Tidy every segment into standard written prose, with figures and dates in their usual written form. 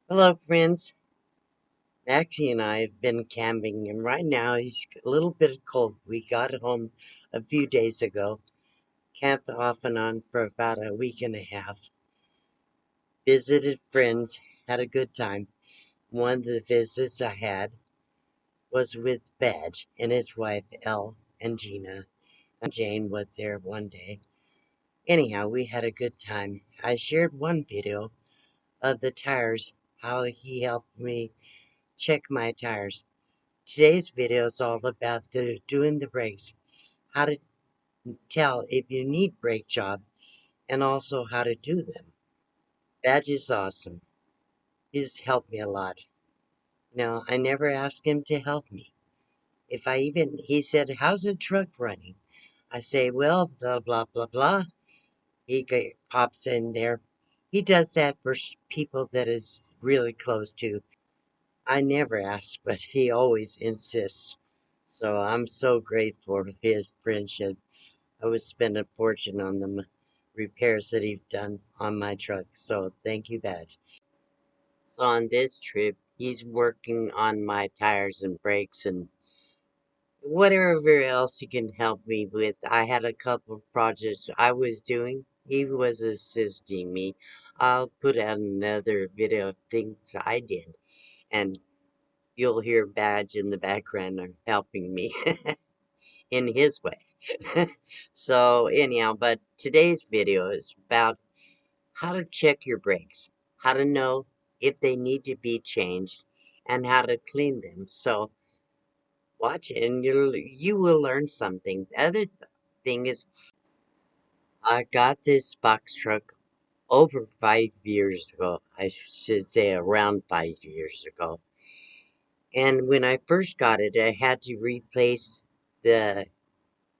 Hello, friends. Maxie and I have been camping, and right now he's a little bit cold. We got home a few days ago, camped off and on for about a week and a half, visited friends, had a good time. One of the visits I had was with Badge and his wife, Elle and Gina, and Jane was there one day. Anyhow, we had a good time. I shared one video of the tires, how he helped me check my tires. Today's video is all about doing the brakes, how to tell if you need brake job, and also how to do them. Badge is awesome. He's helped me a lot. Now, I never asked him to help me. He said, how's the truck running? I say, well, blah, blah, blah, blah. Pops in there. He does that for people that is really close to. I never ask, but he always insists. So I'm so grateful for his friendship. I would spend a fortune on the repairs that he's done on my truck. So thank you, Badge. So on this trip, he's working on my tires and brakes and whatever else he can help me with. I had a couple of projects I was doing. He was assisting me. I'll put out another video of things I did, and you'll hear Badge in the background helping me in his way. So anyhow, but today's video is about how to check your brakes, how to know if they need to be changed, and how to clean them. So watch it and you will learn something. The other thing is, I got this box truck over 5 years ago. I should say around 5 years ago. And when I first got it, I had to replace the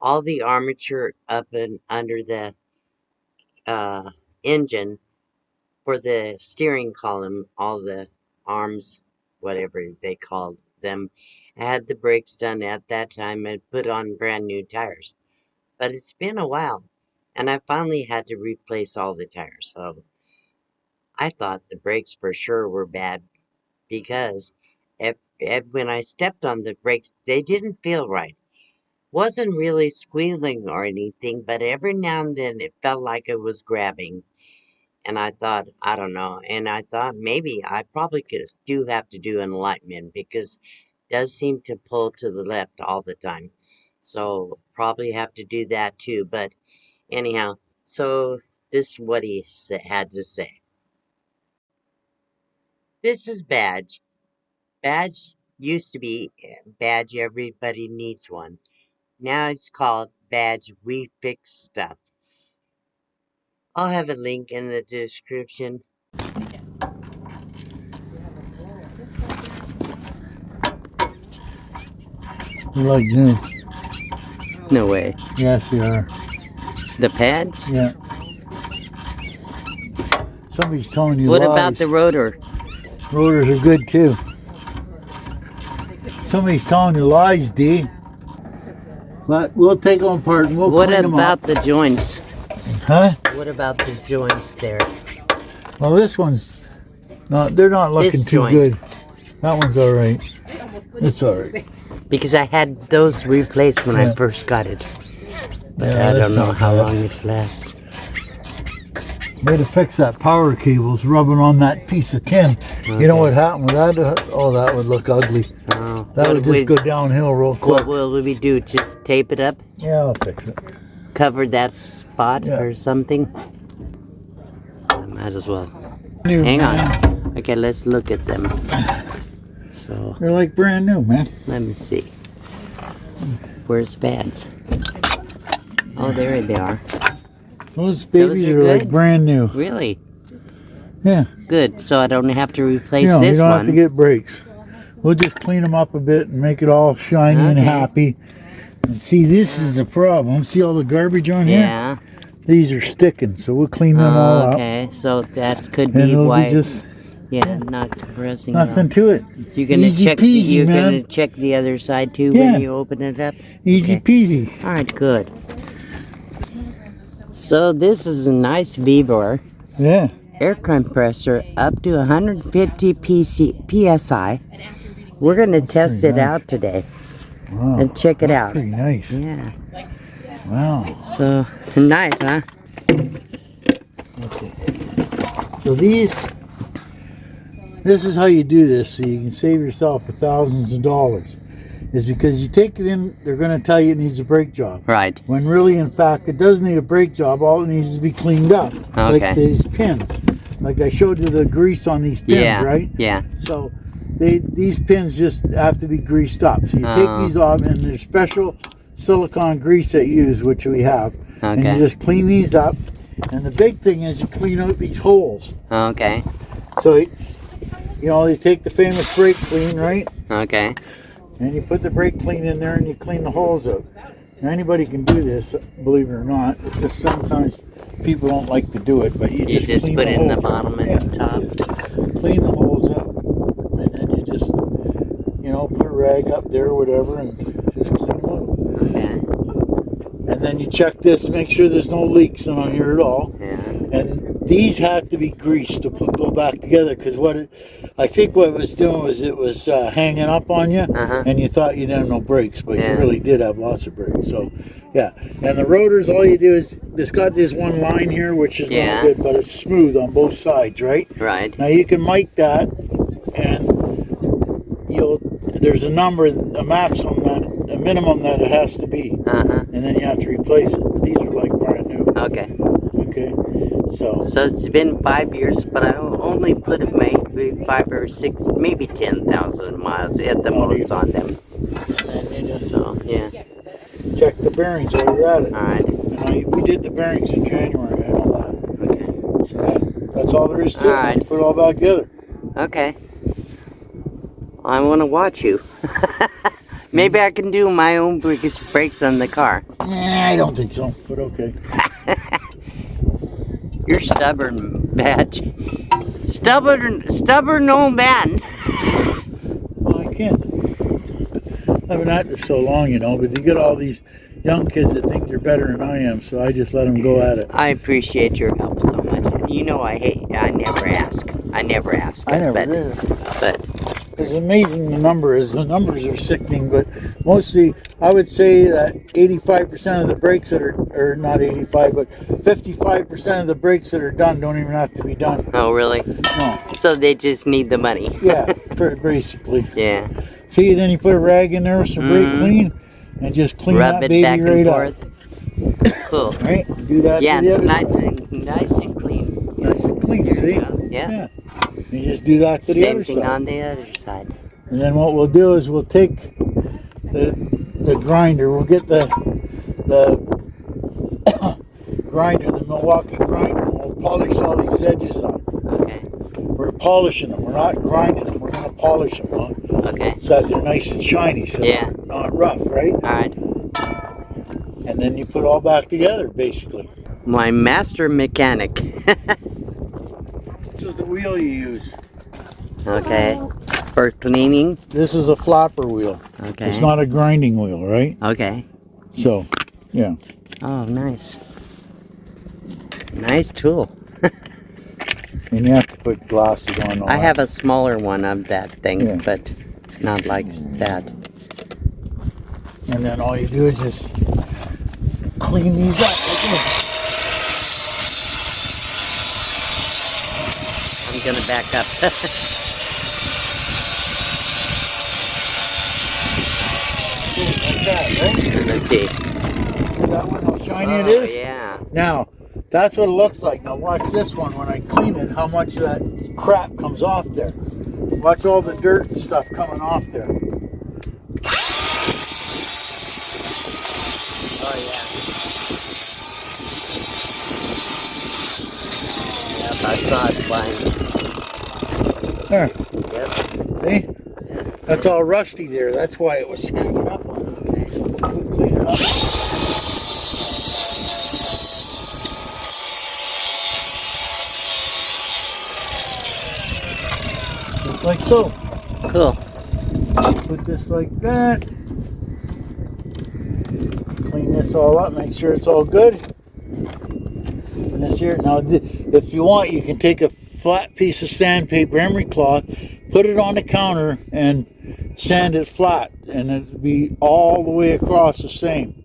all the armature up and under the uh, engine for the steering column, all the arms, whatever they called them. I had the brakes done at that time and put on brand new tires. But it's been a while, and I finally had to replace all the tires. So I thought the brakes for sure were bad because if when I stepped on the brakes, they didn't feel right. Wasn't really squealing or anything, but every now and then it felt like it was grabbing. And I thought, I don't know. And I thought maybe I probably do have to do enlightenment because it does seem to pull to the left all the time. So probably have to do that too. But anyhow, so this is what he had to say. This is Badge. Badge used to be Badge Everybody Needs One. Now it's called Badge We Fix Stuff. I'll have a link in the description. They're like new. No way. Yes, they are. The pads? Yeah. Somebody's telling you What lies. about the rotor? Rotors are good too. Somebody's telling you lies, D. But we'll take them apart and we'll What clean them about up. the joints? Huh? What about the joints there? Well, this one's not. They're not looking This too joint. good. That one's all right. It's all right. Because I had those replaced when I Yeah. first got it. But Yeah, I that's don't know not how bad. long it lasts. Way to fix that power cable's rubbing on that piece of tin. You know what happened with that? Oh, that would look ugly. Oh, That would just go downhill real quick. What will we do? Just tape it up? Yeah, I'll fix it. Cover that spot Yeah. or something? I might as well. New, Hang man. on. Okay, let's look at them. So, They're like brand new, man. let me see. Where's pads? Oh, there they are. Those babies are are like good? brand new. Really? Yeah. Good. So I don't have to replace You this don't one. have to get brakes. We'll just clean them up a bit and make it all shiny and Okay. happy. And see, this is the problem. See all the garbage on here? Yeah. These are sticking, so we'll clean them all up. Okay, so that could And be it'll why. be just not compressing. nothing to it. You're gonna Easy check. peasy, You're man. gonna check the other side too Yeah. when you open it up. Easy Okay. peasy. All right, good. So this is a nice beaver. Yeah. air compressor up to 150 psi. We're going to test it nice. out today. Wow, and check it that's out. pretty nice. Yeah. Wow. So nice, huh? Okay. So this is how you do this, so you can save yourself thousands of dollars. Is because you take it in, they're going to tell you it needs a brake job. Right. When really, in fact, it doesn't need a brake job. All it needs is to be cleaned up. Okay. Like these pins. Like I showed you the grease on these pins, right? Yeah. So these pins just have to be greased up. So you take these off, and there's special silicone grease that you use, which we have. And you just clean these up. And the big thing is you clean out these holes. Okay. So, you know, you take the famous brake clean, right? Okay. And you put the brake clean in there and you clean the holes out. Now, anybody can do this, believe it or not. It's just sometimes people don't like to do it, but you just clean put the it in the holes bottom out. and the top. Clean the holes up. And then you just, you know, put a rag up there or whatever and just clean them out. Okay. And then you check this, make sure there's no leaks on here at all. Yeah. And these have to be greased to go back together, because I think what it was doing was it was hanging up on you, and you thought you didn't have no brakes, but you really did have lots of brakes. So, yeah. And the rotors, all you do is, it's got this one line here, which is not good, but it's smooth on both sides, right? Right. Now you can mic that, and there's a number, a maximum, a minimum that it has to be, and then you have to replace it. But these are like brand new. Okay. Okay. So it's been 5 years, but I only put it maybe 5 or 6, maybe 10,000 miles at the most on them. And you just yeah. check the bearings while you're at it. All right. And we did the bearings in January. I know that. Okay. So that's all there is to it. All right. You put it all back together. Okay. I want to watch you. Maybe I can do my own brakes on the car. I don't think so, but okay. You're stubborn, Matt. Stubborn old man. Well, I can't. I've been at this so long, you know, but you get all these young kids that think they're better than I am, so I just let them go at it. I appreciate your help so much. You know I never ask. I never did. But it's amazing the number is. The numbers are sickening, but mostly I would say that 85% of the brakes that or not 85, but 55% of the brakes that are done don't even have to be done. Oh, really? No. So they just need the money. Yeah, basically. Yeah. See, then you put a rag in there with some brake clean and just clean Rub that it baby back and right forth. up. Cool. Right? Do that Yeah, to the other nice side. and clean. Nice and clean, There see? you go. Yeah. You just do that to the Same other thing side. on the other side. And then what we'll do is we'll take the grinder. We'll get the grinder, the Milwaukee grinder, and we'll polish all these edges up. Okay. We're polishing them. We're not grinding them. We're going to polish them, huh? Okay. So that they're nice and shiny, so they're not rough, right? All right. And then you put it all back together, basically. My master mechanic. This is the wheel you use. Okay. For cleaning. This is a flapper wheel. Okay. It's not a grinding wheel, right? Okay. So, yeah. Oh, nice. Nice tool. And you have to put glasses on. I have a smaller one of that thing, but not like that. And then all you do is just clean these up. I'm gonna back up. Like that, right? Let's see. See that one, how shiny it is? Yeah. Now, that's what it looks like. Now watch this one when I clean it, how much of that crap comes off there. Watch all the dirt and stuff coming off there. Oh yeah. Yep, I saw it flying. There. Yep. See? That's all rusty there. That's why it was hanging up on it. Clean it up. Just like so. Cool. Put this like that. Clean this all up. Make sure it's all good. And this here. Now, if you want, you can take a flat piece of sandpaper, emery cloth, put it on the counter, and sand it flat, and it'll be all the way across the same.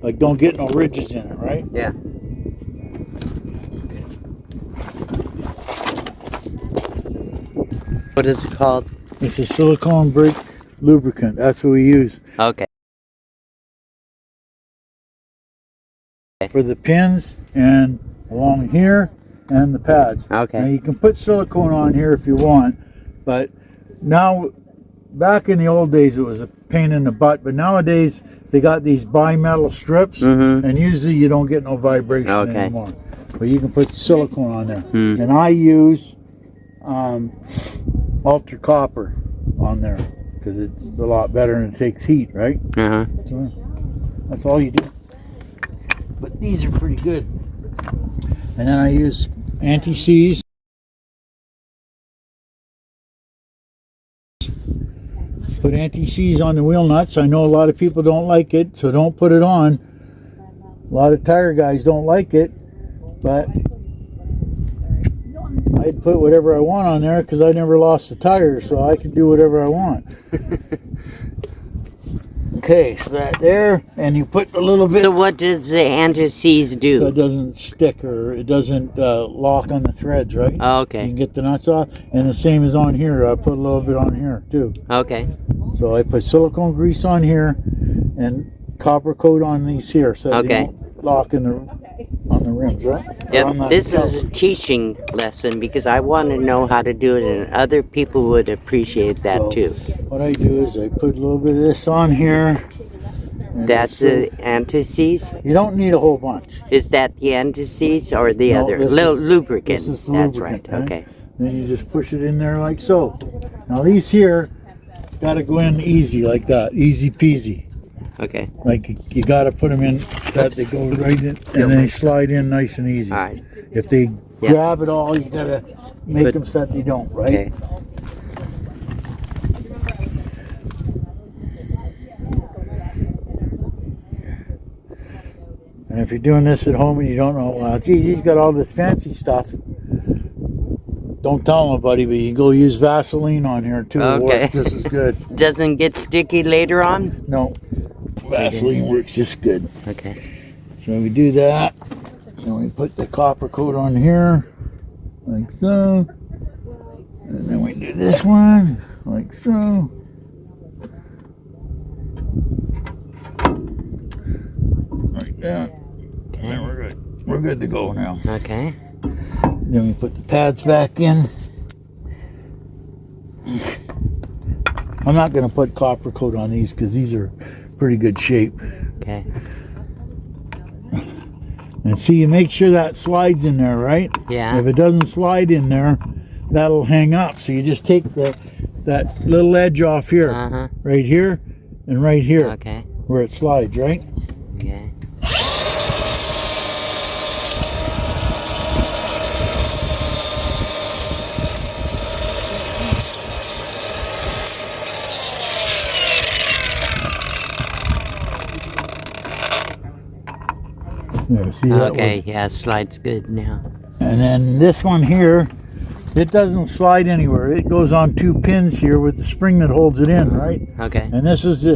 Like, don't get no ridges in it, right? Yeah. What is it called? It's a silicone brake lubricant. That's what we use. Okay. For the pins and along here and the pads. Okay. Now you can put silicone on here if you want, but now, back in the old days it was a pain in the butt, but nowadays they got these bimetal strips, and usually you don't get no vibration anymore. But you can put silicone on there. And I use ultra copper on there because it's a lot better and it takes heat, right? So that's all you do. But these are pretty good. And then I use anti-seize. Put anti-seize on the wheel nuts. I know a lot of people don't like it, so don't put it on. A lot of tire guys don't like it, but I'd put whatever I want on there because I never lost a tire, so I can do whatever I want. Okay, so that there, and you put a little bit. So what does the anti-seize do? So it doesn't stick or it doesn't lock on the threads, right? Oh, okay. You can get the nuts off, and the same as on here. I put a little bit on here too. Okay. So I put silicone grease on here and copper coat on these here, so they don't lock in on the rims, right? Yep. This is a teaching lesson because I want to know how to do it, and other people would appreciate that too. What I do is I put a little bit of this on here. That's the anti-seize? You don't need a whole bunch. Is that the anti-seize or the other? Lubricant. This is That's lubricant, right. Okay. Then you just push it in there like so. Now these here got to go in easy like that, easy peasy. Okay. Like you got to put them in so that they go right in, and they slide in nice and easy. All right. If they grab it all, you got to make them so that they don't, right? Okay. And if you're doing this at home and you don't know, well, gee, he's got all this fancy stuff. Don't tell nobody, but you go use Vaseline on here too. Okay. It works just as good. Doesn't get sticky later on? No. Vaseline works just good. Okay. So we do that. And we put the copper coat on here, like so. And then we do this one, like so. Like that. Okay. And we're good. We're good to go now. Okay. Then we put the pads back in. I'm not going to put copper coat on these because these are pretty good shape. Okay. And see, you make sure that slides in there, right? Yeah. If it doesn't slide in there, that'll hang up. So you just take that little edge off here, right here, and right here, Okay. where it slides, right? Okay. Yeah, see that Okay, yeah, slides good now. And then this one here, it doesn't slide anywhere. It goes on two pins here with the spring that holds it in, right? Okay. And this is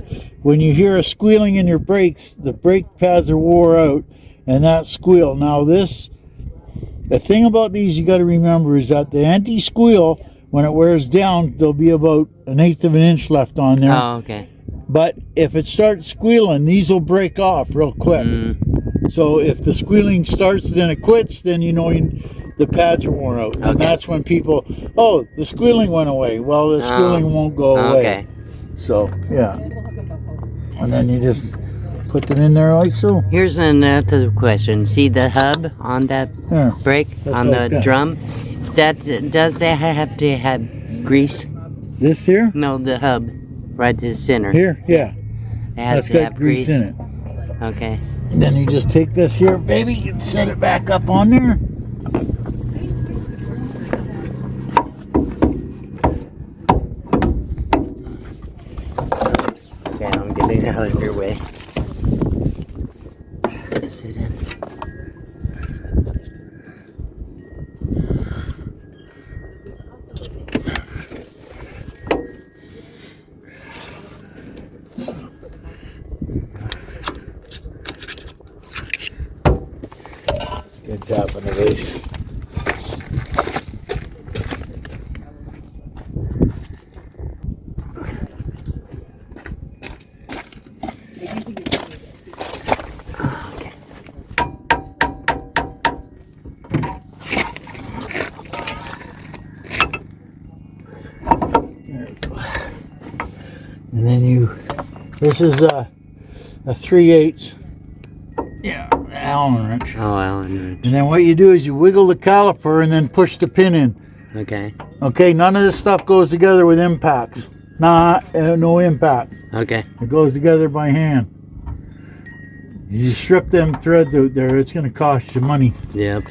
when you hear a squealing in your brakes, the brake pads are wore out, and that squeal. Now the thing about these you got to remember is that the anti-squeal, when it wears down, there'll be about 1/8 of an inch left on there. Oh, okay. But if it starts squealing, these will break off real quick. So if the squealing starts, then it quits, then you know the pads are worn out. And that's when people, oh, the squealing went away. Well, the squealing won't go away. Okay. So, yeah. And then you just put them in there like so. Here's another question. See the hub on that brake, on like the that. drum? Does that have to have grease? This here? No, the hub, right to the center. Here? Yeah. It has That's to got have grease in it. Okay. And then you just take this here, baby, and set it back up on there. Okay, I'm getting out of your way. Sit in. And then this is a 3/8. Yeah, Allen wrench. Oh, Allen wrench. And then what you do is you wiggle the caliper and then push the pin in. Okay. Okay, none of this stuff goes together with impacts. No impact. Okay. It goes together by hand. You strip them threads out there, it's going to cost you money. Yep.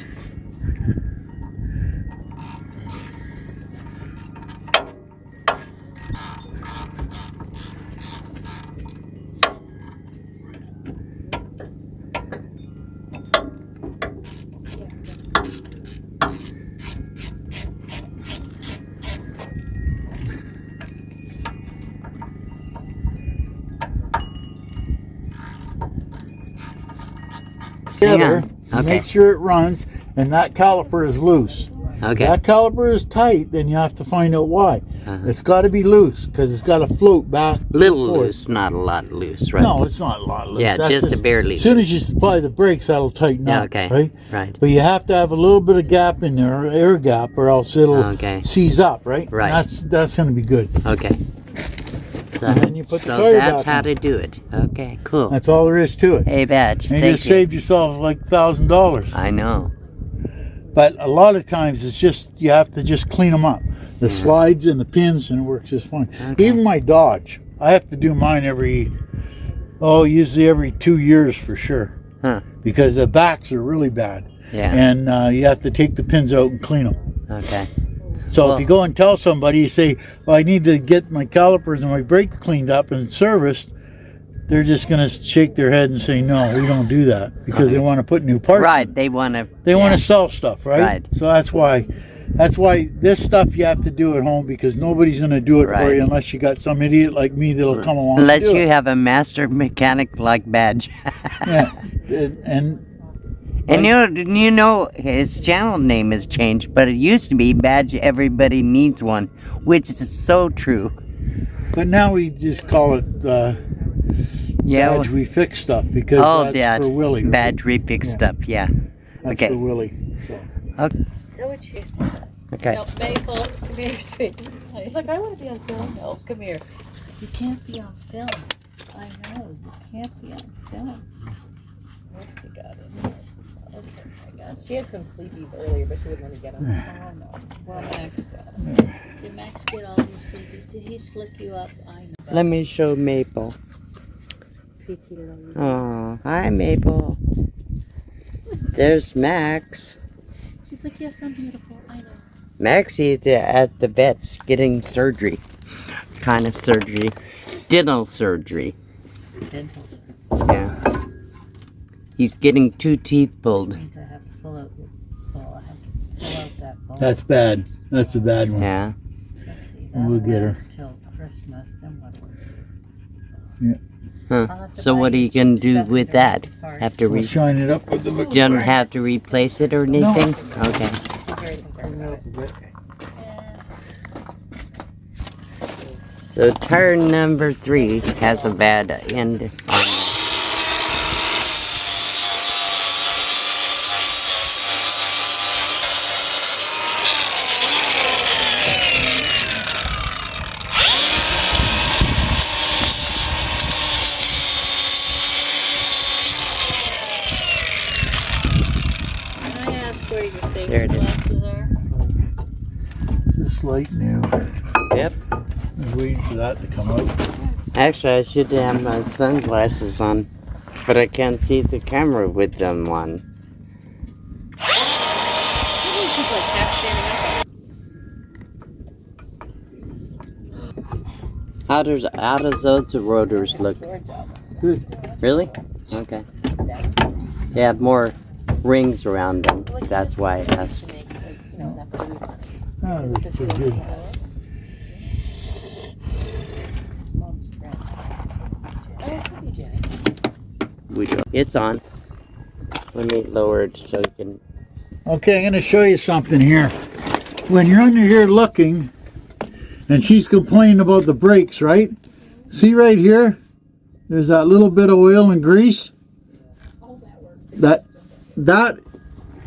Together, Okay. make sure it runs, and that caliper is loose. Okay. If that caliper is tight, then you have to find out why. It's got to be loose because it's got to float back. Little forth. loose, not a lot loose, right? No, it's not a lot loose. Yeah, That's just barely. As soon as you supply the brakes, that'll tighten Yeah, up. okay. Right. Right. But you have to have a little bit of gap in there, air gap, or else it'll seize up. Right. Right. And that's going to be good. Okay. So, And then you put the tire that's back how on. to do it. Okay, cool. That's all there is to it. Hey, Badge, And you thank just you. saved yourself like $1,000. I know. But a lot of times it's just, you have to just clean them up. The slides and the pins, and it works just fine. Okay. Even my Dodge, I have to do mine usually every 2 years for sure. Huh. Because the backs are really bad. Yeah. And you have to take the pins out and clean them. Okay. So Well- if you go and tell somebody, you say, well, I need to get my calipers and my brakes cleaned up and serviced, they're just going to shake their head and say, no, we don't do that, because they want to put new parts Right, in. they want to... They want to sell stuff, right? Right. So that's why this stuff you have to do at home, because nobody's going to do it for Right. you unless you got some idiot like me that'll come along. Unless and do you it. have a master mechanic like Badge. Yeah. And And you know his channel name has changed, but it used to be Badge Everybody Needs One, which is so true. but now we just call it Yeah. Badge We Fix Stuff, because that's for Willie. Right? Badge Refix stuff, yeah. That's Okay. for Willie. So. Okay. So what she Okay. No, Maple, come here, sweet. He's like, I want to be on film. No, come here. You can't be on film. I know, you can't be on film. What we got in here? Okay, I got it. She had some sleepies earlier, but she wouldn't let me get them. Oh, no. Well, Max got them. Did Max get all these sleepies? Did he slick you up? I know. Let me show Maple. Oh, hi Maple. There's Max. She's like, yes, I'm beautiful. I know. Maxie at the vet's getting surgery. Kind of surgery. Dental surgery. Dental. Yeah. He's getting 2 teeth pulled. I have to pull out, I have to pull out that bone. That's bad. That's a bad one. Yeah. Let's see. We'll get her. Till Christmas, then what? Huh. So what are you gonna do with that? Have to We'll shine it up with the you don't have to replace it or anything? Okay. So tire number 3 has a bad end on it. Can I ask where your safety There it is. glasses are? Just like new. Yep. I was waiting for that to come out. Actually, I should have my sunglasses on, but I can't see the camera with them on. How does those rotors look? Good. Really? Okay. They have more rings around them. That's why I asked. Oh, that's pretty good. It's on. Let me lower it so you can. Okay, I'm going to show you something here. When you're under here looking, and she's complaining about the brakes, right? See right here? There's that little bit of oil and grease. That,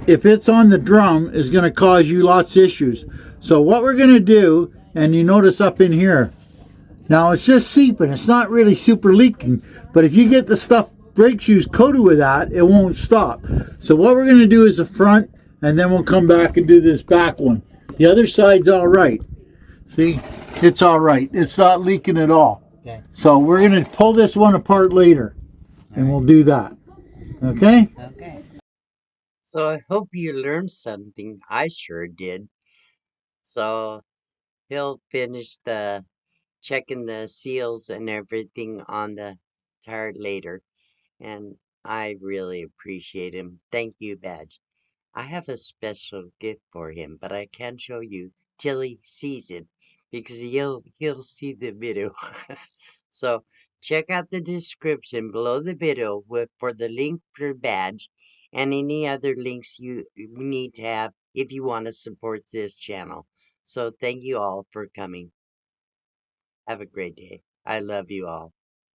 if it's on the drum, is going to cause you lots of issues. So what we're going to do, and you notice up in here, Now it's just seeping. It's not really super leaking. But if you get the stuff brake shoes coated with that, it won't stop. So what we're going to do is the front, and then we'll come back and do this back one. The other side's all right. See, it's all right. It's not leaking at all. Okay. So we're going to pull this one apart later, and we'll do that. Okay? Okay. So I hope you learned something. I sure did. So he'll finish the checking the seals and everything on the tire later. And I really appreciate him. Thank you, Badge. I have a special gift for him, but I can't show you till he sees it because he'll see the video. So check out the description below the video for the link for Badge and any other links you need to have if you want to support this channel. So thank you all for coming. Have a great day. I love you all.